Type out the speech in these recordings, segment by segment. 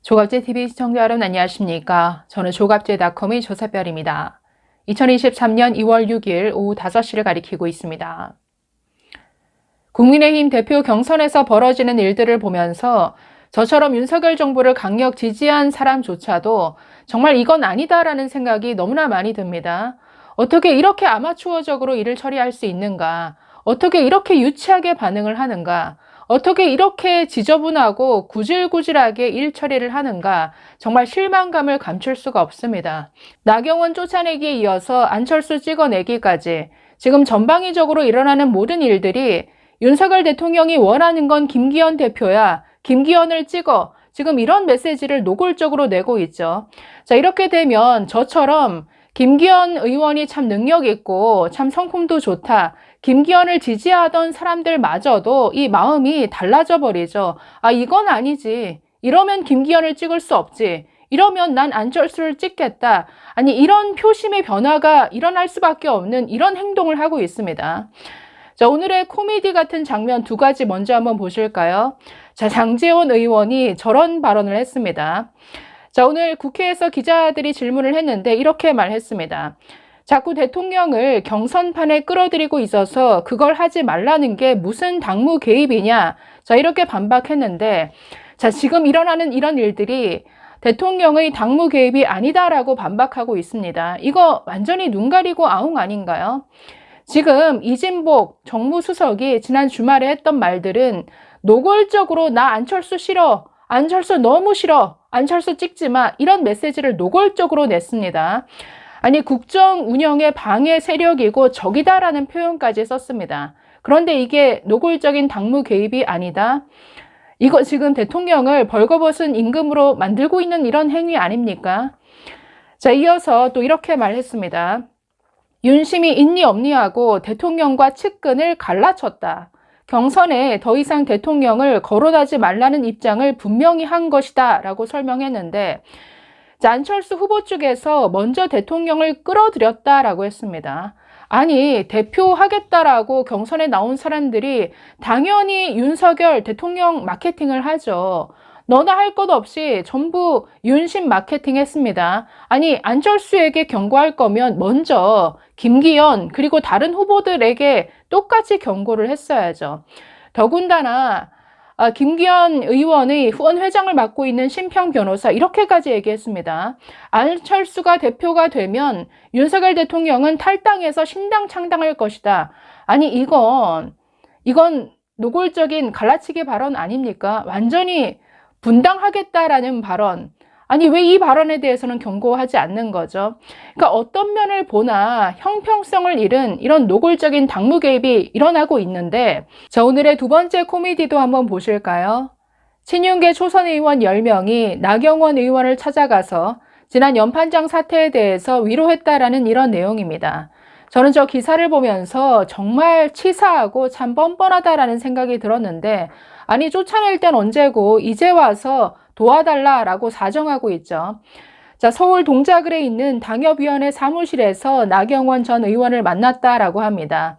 조갑제TV 시청자 여러분 안녕하십니까? 저는 조갑제닷컴의 조사별입니다. 2023년 2월 6일 오후 5시를 가리키고 있습니다. 국민의힘 대표 경선에서 벌어지는 일들을 보면서 저처럼 윤석열 정부를 강력 지지한 사람조차도 정말 이건 아니다라는 생각이 너무나 많이 듭니다. 어떻게 이렇게 아마추어적으로 일을 처리할 수 있는가? 어떻게 이렇게 유치하게 반응을 하는가? 어떻게 이렇게 지저분하고 구질구질하게 일 처리를 하는가? 정말 실망감을 감출 수가 없습니다. 나경원 쫓아내기에 이어서 안철수 찍어내기까지 지금 전방위적으로 일어나는 모든 일들이 윤석열 대통령이 원하는 건 김기현 대표야. 김기현을 찍어. 지금 이런 메시지를 노골적으로 내고 있죠. 자, 이렇게 되면 저처럼 김기현 의원이 참 능력 있고 참 성품도 좋다. 김기현을 지지하던 사람들마저도 이 마음이 달라져 버리죠. 아, 이건 아니지. 이러면 김기현을 찍을 수 없지. 이러면 난 안철수를 찍겠다. 아니, 이런 표심의 변화가 일어날 수밖에 없는 이런 행동을 하고 있습니다. 자, 오늘의 코미디 같은 장면 두 가지 먼저 한번 보실까요? 자, 장제원 의원이 저런 발언을 했습니다. 자, 오늘 국회에서 기자들이 질문을 했는데 이렇게 말했습니다. 자꾸 대통령을 경선판에 끌어들이고 있어서 그걸 하지 말라는 게 무슨 당무 개입이냐. 자, 이렇게 반박했는데, 자, 지금 일어나는 이런 일들이 대통령의 당무 개입이 아니다라고 반박하고 있습니다. 이거 완전히 눈 가리고 아웅 아닌가요? 지금 이진복 정무수석이 지난 주말에 했던 말들은 노골적으로 나 안철수 싫어. 안철수 너무 싫어. 안철수 찍지 마. 이런 메시지를 노골적으로 냈습니다. 아니, 국정 운영의 방해 세력이고 적이다라는 표현까지 썼습니다. 그런데 이게 노골적인 당무 개입이 아니다. 이거 지금 대통령을 벌거벗은 임금으로 만들고 있는 이런 행위 아닙니까? 자, 이어서 또 이렇게 말했습니다. 윤심이 있니 없니 하고 대통령과 측근을 갈라쳤다. 경선에 더 이상 대통령을 거론하지 말라는 입장을 분명히 한 것이다 라고 설명했는데, 자, 안철수 후보 쪽에서 먼저 대통령을 끌어들였다라고 했습니다. 아니, 대표하겠다라고 경선에 나온 사람들이 당연히 윤석열 대통령 마케팅을 하죠. 너나 할 것 없이 전부 윤심 마케팅 했습니다. 아니, 안철수에게 경고할 거면 먼저 김기현 그리고 다른 후보들에게 똑같이 경고를 했어야죠. 더군다나 김기현 의원의 후원회장을 맡고 있는 심평 변호사 이렇게까지 얘기했습니다. 안철수가 대표가 되면 윤석열 대통령은 탈당해서 신당 창당할 것이다. 아니, 이건 노골적인 갈라치기 발언 아닙니까? 완전히 분당하겠다라는 발언. 아니, 왜 이 발언에 대해서는 경고하지 않는 거죠? 그러니까 어떤 면을 보나 형평성을 잃은 이런 노골적인 당무 개입이 일어나고 있는데, 자, 오늘의 두 번째 코미디도 한번 보실까요? 친윤계 초선 의원 10명이 나경원 의원을 찾아가서 지난 연판장 사태에 대해서 위로했다라는 이런 내용입니다. 저는 저 기사를 보면서 정말 치사하고 참 뻔뻔하다라는 생각이 들었는데, 아니, 쫓아낼 땐 언제고 이제 와서 도와달라라고 사정하고 있죠. 자, 서울 동작을에 있는 당협위원회 사무실에서 나경원 전 의원을 만났다라고 합니다.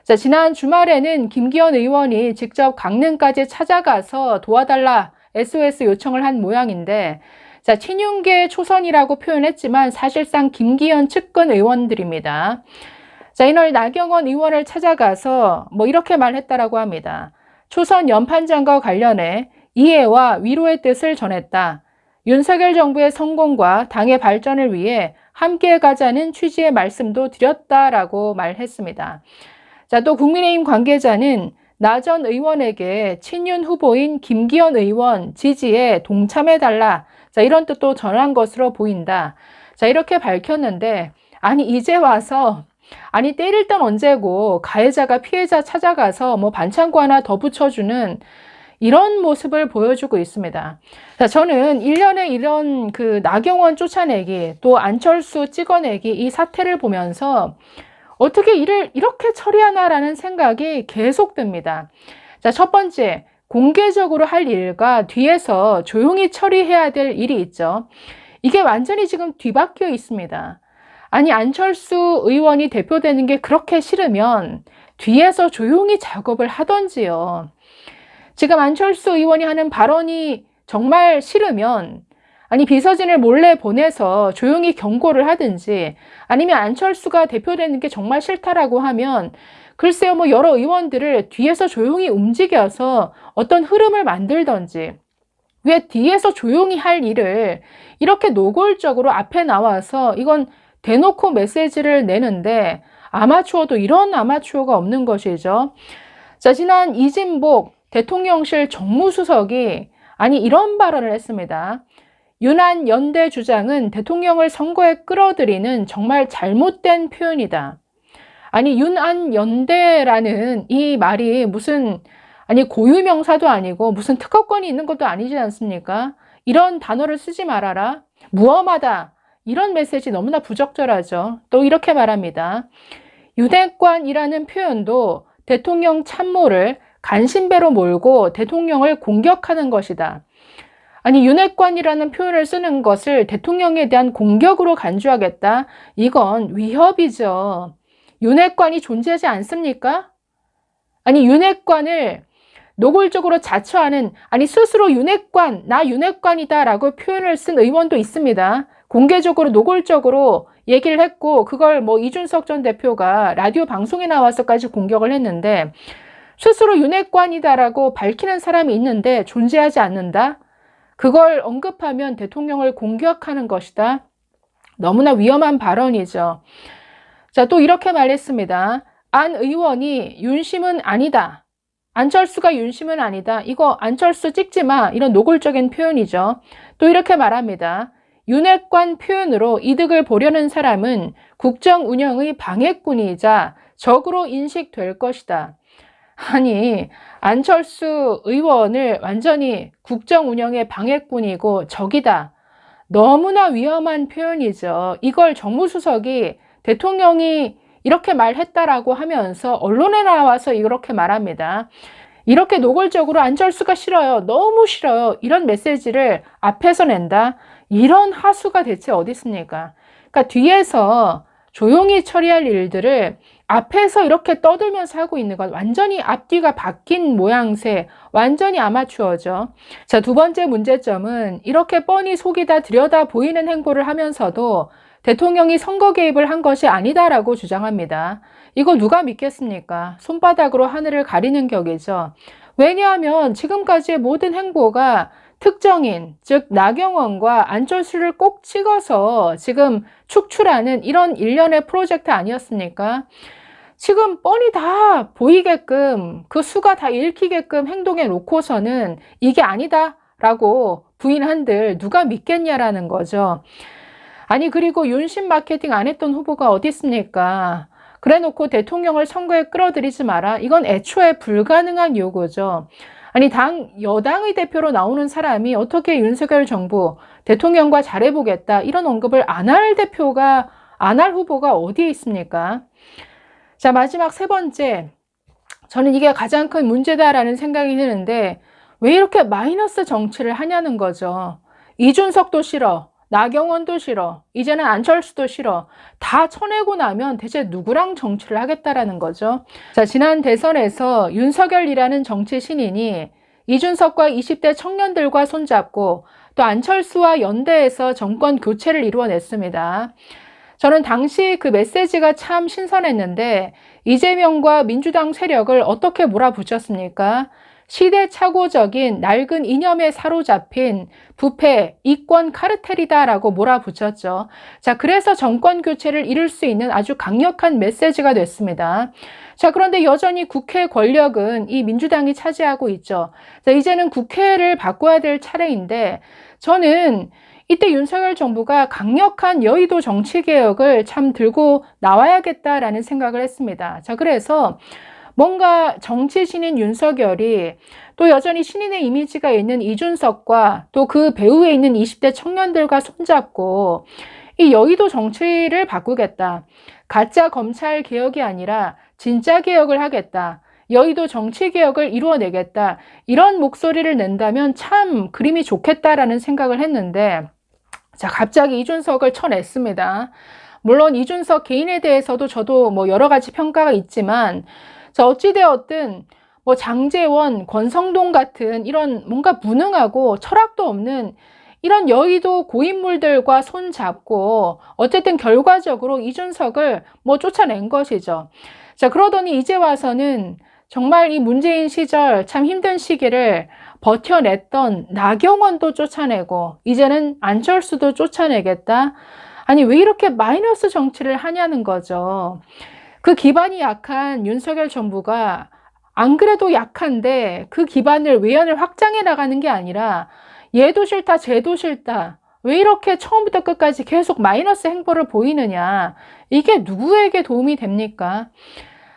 자, 지난 주말에는 김기현 의원이 직접 강릉까지 찾아가서 도와달라 SOS 요청을 한 모양인데, 자, 친윤계 초선이라고 표현했지만 사실상 김기현 측근 의원들입니다. 자, 이날 나경원 의원을 찾아가서 이렇게 말했다라고 합니다. 초선 연판장과 관련해 이해와 위로의 뜻을 전했다. 윤석열 정부의 성공과 당의 발전을 위해 함께 가자는 취지의 말씀도 드렸다라고 말했습니다. 자, 또 국민의힘 관계자는 나 전 의원에게 친윤 후보인 김기현 의원 지지에 동참해달라. 자, 이런 뜻도 전한 것으로 보인다. 자, 이렇게 밝혔는데, 아니, 이제 와서 아니, 때릴 땐 언제고 가해자가 피해자 찾아가서 반창고 하나 더 붙여주는 이런 모습을 보여주고 있습니다. 자, 저는 1년에 이런 나경원 쫓아내기 또 안철수 찍어내기 이 사태를 보면서 어떻게 일을 이렇게 처리하나라는 생각이 계속 듭니다. 자, 첫 번째, 공개적으로 할 일과 뒤에서 조용히 처리해야 될 일이 있죠. 이게 완전히 지금 뒤바뀌어 있습니다. 아니, 안철수 의원이 대표되는 게 그렇게 싫으면 뒤에서 조용히 작업을 하던지요. 지금 안철수 의원이 하는 발언이 정말 싫으면 비서진을 몰래 보내서 조용히 경고를 하든지 아니면 안철수가 대표되는 게 정말 싫다라고 하면 글쎄요, 뭐 여러 의원들을 뒤에서 조용히 움직여서 어떤 흐름을 만들던지 왜 뒤에서 조용히 할 일을 이렇게 노골적으로 앞에 나와서 이건 대놓고 메시지를 내는데 아마추어도 이런 아마추어가 없는 것이죠. 자, 지난 이진복 대통령실 정무수석이 이런 발언을 했습니다. 윤한 연대 주장은 대통령을 선거에 끌어들이는 정말 잘못된 표현이다. 윤한 연대라는 이 말이 무슨 고유명사도 아니고 무슨 특허권이 있는 것도 아니지 않습니까? 이런 단어를 쓰지 말아라. 무엄하다. 이런 메시지 너무나 부적절하죠. 또 이렇게 말합니다. 윤핵관이라는 표현도 대통령 참모를 간신배로 몰고 대통령을 공격하는 것이다. 윤핵관이라는 표현을 쓰는 것을 대통령에 대한 공격으로 간주하겠다. 이건 위협이죠. 윤핵관이 존재하지 않습니까? 윤핵관을 노골적으로 자처하는 스스로 윤핵관, 나 윤핵관이다 라고 표현을 쓴 의원도 있습니다. 공개적으로 노골적으로 얘기를 했고 그걸 뭐 이준석 전 대표가 라디오 방송에 나와서까지 공격을 했는데 스스로 윤핵관이다라고 밝히는 사람이 있는데 존재하지 않는다? 그걸 언급하면 대통령을 공격하는 것이다. 너무나 위험한 발언이죠. 자, 또 이렇게 말했습니다. 안 의원이 윤심은 아니다. 안철수가 윤심은 아니다. 이거 안철수 찍지 마. 이런 노골적인 표현이죠. 또 이렇게 말합니다. 윤핵관 표현으로 이득을 보려는 사람은 국정 운영의 방해꾼이자 적으로 인식될 것이다. 안철수 의원을 완전히 국정 운영의 방해꾼이고 적이다. 너무나 위험한 표현이죠. 이걸 정무수석이 대통령이 이렇게 말했다라고 하면서 언론에 나와서 이렇게 말합니다. 이렇게 노골적으로 안철수가 싫어요. 너무 싫어요. 이런 메시지를 앞에서 낸다. 이런 하수가 대체 어디 있습니까? 그러니까 뒤에서 조용히 처리할 일들을 앞에서 이렇게 떠들면서 하고 있는 건 완전히 앞뒤가 바뀐 모양새, 완전히 아마추어죠. 자, 두 번째 문제점은 이렇게 뻔히 속이다 들여다 보이는 행보를 하면서도 대통령이 선거 개입을 한 것이 아니다라고 주장합니다. 이거 누가 믿겠습니까? 손바닥으로 하늘을 가리는 격이죠. 왜냐하면 지금까지의 모든 행보가 특정인, 즉 나경원과 안철수를 꼭 찍어서 지금 축출하는 이런 일련의 프로젝트 아니었습니까? 지금 뻔히 다 보이게끔 그 수가 다 읽히게끔 행동해 놓고서는 이게 아니다라고 부인한들 누가 믿겠냐라는 거죠. 그리고 윤심 마케팅 안 했던 후보가 어디 있습니까? 그래 놓고 대통령을 선거에 끌어들이지 마라. 이건 애초에 불가능한 요구죠. 여당의 대표로 나오는 사람이 어떻게 윤석열 정부 대통령과 잘해보겠다 이런 언급을 안 할 후보가 어디에 있습니까? 자, 마지막 세 번째. 저는 이게 가장 큰 문제다라는 생각이 드는데 왜 이렇게 마이너스 정치를 하냐는 거죠. 이준석도 싫어. 나경원도 싫어. 이제는 안철수도 싫어. 다 쳐내고 나면 대체 누구랑 정치를 하겠다라는 거죠. 자, 지난 대선에서 윤석열이라는 정치 신인이 이준석과 20대 청년들과 손잡고 또 안철수와 연대해서 정권 교체를 이루어냈습니다. 저는 당시 그 메시지가 참 신선했는데 이재명과 민주당 세력을 어떻게 몰아붙였습니까? 시대착오적인 낡은 이념에 사로잡힌 부패, 이권 카르텔이다라고 몰아붙였죠. 자, 그래서 정권 교체를 이룰 수 있는 아주 강력한 메시지가 됐습니다. 자, 그런데 여전히 국회 권력은 이 민주당이 차지하고 있죠. 자, 이제는 국회를 바꿔야 될 차례인데 저는 이때 윤석열 정부가 강력한 여의도 정치개혁을 참 들고 나와야겠다라는 생각을 했습니다. 자, 그래서 뭔가 정치 신인 윤석열이 또 여전히 신인의 이미지가 있는 이준석과 또 그 배후에 있는 20대 청년들과 손잡고 이 여의도 정치를 바꾸겠다. 가짜 검찰 개혁이 아니라 진짜 개혁을 하겠다. 여의도 정치 개혁을 이루어내겠다. 이런 목소리를 낸다면 참 그림이 좋겠다라는 생각을 했는데 자, 갑자기 이준석을 쳐냈습니다. 물론 이준석 개인에 대해서도 저도 뭐 여러 가지 평가가 있지만 자, 어찌되었든 뭐 장제원, 권성동 같은 이런 뭔가 무능하고 철학도 없는 이런 여의도 고인물들과 손잡고 어쨌든 결과적으로 이준석을 뭐 쫓아낸 것이죠. 자, 그러더니 이제 와서는 정말 이 문재인 시절 참 힘든 시기를 버텨냈던 나경원도 쫓아내고 이제는 안철수도 쫓아내겠다. 아니, 왜 이렇게 마이너스 정치를 하냐는 거죠. 그 기반이 약한 윤석열 정부가 안 그래도 약한데 그 기반을 외연을 확장해 나가는 게 아니라 얘도 싫다, 쟤도 싫다. 왜 이렇게 처음부터 끝까지 계속 마이너스 행보를 보이느냐. 이게 누구에게 도움이 됩니까?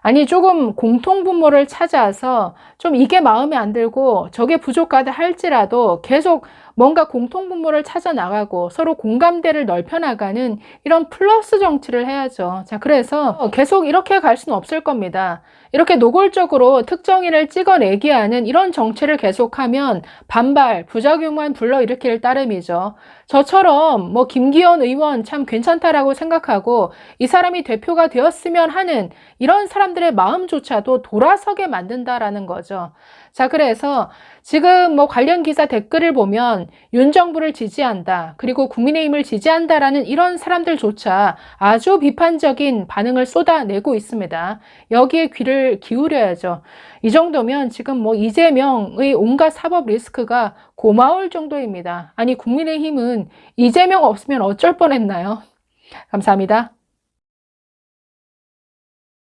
아니, 조금 공통분모를 찾아서 좀 이게 마음에 안 들고 저게 부족하다 할지라도 계속 뭔가 공통분모를 찾아 나가고 서로 공감대를 넓혀 나가는 이런 플러스 정치를 해야죠. 자, 그래서 계속 이렇게 갈 수는 없을 겁니다. 이렇게 노골적으로 특정인을 찍어내기 하는 이런 정치를 계속하면 반발, 부작용만 불러일으킬 따름이죠. 저처럼 뭐 김기현 의원 참 괜찮다라고 생각하고 이 사람이 대표가 되었으면 하는 이런 사람들의 마음조차도 돌아서게 만든다라는 거죠. 자, 그래서 지금 뭐 관련 기사 댓글을 보면 윤 정부를 지지한다, 그리고 국민의힘을 지지한다라는 이런 사람들조차 아주 비판적인 반응을 쏟아내고 있습니다. 여기에 귀를 기울여야죠. 이 정도면 지금 뭐 이재명의 온갖 사법 리스크가 고마울 정도입니다. 아니, 국민의힘은 이재명 없으면 어쩔 뻔했나요? 감사합니다.